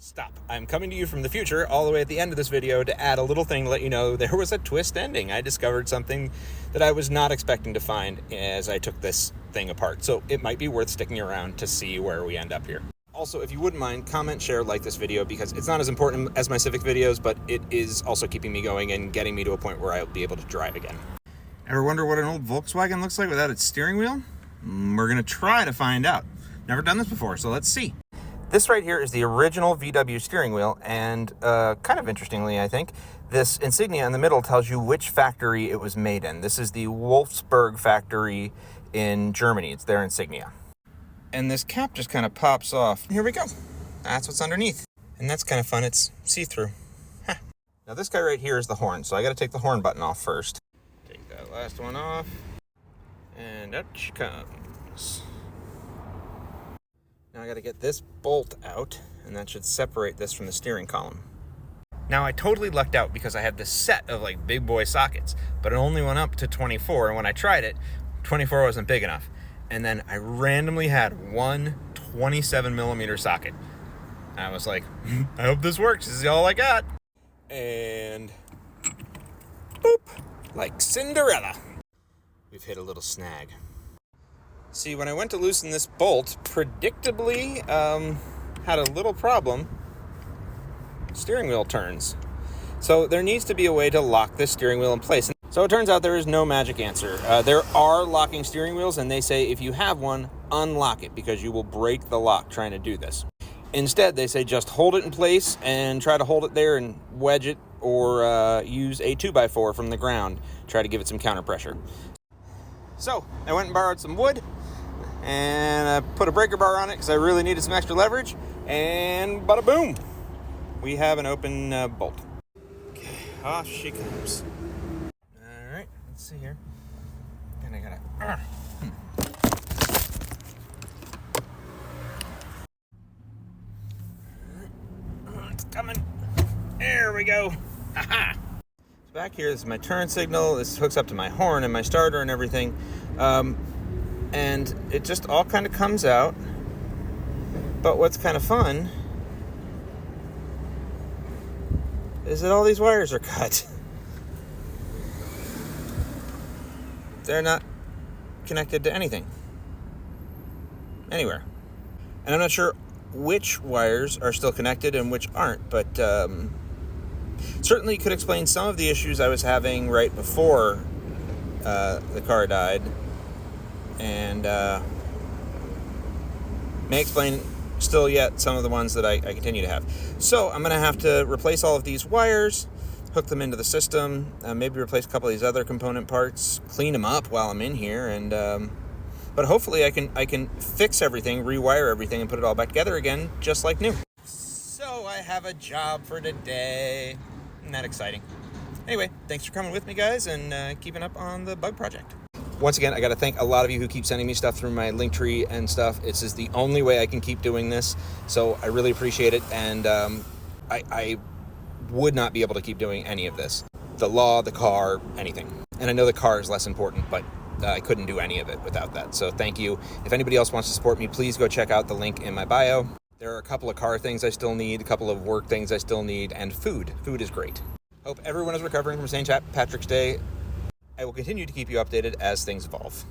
Stop. I'm coming to you from the future all the way at the end of this video to add a little thing to let you know there was a twist ending. I discovered something that I was not expecting to find as I took this thing apart. So it might be worth sticking around to see where we end up here. Also, if you wouldn't mind, comment, share, like this video because it's not as important as my Civic videos, but it is also keeping me going and getting me to a point where I'll be able to drive again. Ever wonder what an old Volkswagen looks like without its steering wheel? We're gonna try to find out. Never done this before, so let's see. This right here is the original VW steering wheel, and kind of interestingly, I think, this insignia in the middle tells you which factory it was made in. This is the Wolfsburg factory in Germany. It's their insignia. And this cap just kind of pops off. Here we go. That's what's underneath. And that's kind of fun. It's see-through. Huh. Now this guy right here is the horn, so I got to take the horn button off first. Take that last one off, and up she comes. Now I got to get this bolt out, and that should separate this from the steering column. Now I totally lucked out because I had this set of like big boy sockets, but it only went up to 24, and when I tried it, 24 wasn't big enough. And then I randomly had one 27 millimeter socket. I was like, I hope this works. This is all I got. And boop, like Cinderella. We've hit a little snag. See, when I went to loosen this bolt, predictably had a little problem. Steering wheel turns. So there needs to be a way to lock this steering wheel in place. So it turns out there is no magic answer. There are locking steering wheels, and they say if you have one, unlock it because you will break the lock trying to do this. Instead, they say just hold it in place and try to hold it there and wedge it, or use a 2x4 from the ground. Try to give it some counter pressure. So I went and borrowed some wood, and I put a breaker bar on it because I really needed some extra leverage, and bada boom, we have an open bolt. Okay, off she comes. All right, let's see here. And I gotta. It's coming. There we go. Ha-ha. So back here, this is my turn signal. This hooks up to my horn and my starter and everything. And it just all kind of comes out. But what's kind of fun is that all these wires are cut. They're not connected to anything. Anywhere. And I'm not sure which wires are still connected and which aren't, but certainly could explain some of the issues I was having right before the car died. And may explain still yet some of the ones that I continue to have. So I'm going to have to replace all of these wires, hook them into the system, maybe replace a couple of these other component parts, clean them up while I'm in here, and but hopefully I can fix everything, rewire everything, and put it all back together again, just like new. So I have a job for today. Isn't that exciting? Anyway, thanks for coming with me, guys, and keeping up on the bug project. Once again, I got to thank a lot of you who keep sending me stuff through my Linktree and stuff. This is the only way I can keep doing this, so I really appreciate it, and I would not be able to keep doing any of this. The law, the car, anything. And I know the car is less important, but I couldn't do any of it without that, so thank you. If anybody else wants to support me, please go check out the link in my bio. There are a couple of car things I still need, a couple of work things I still need, and food. Food is great. Hope everyone is recovering from St. Patrick's Day. I will continue to keep you updated as things evolve.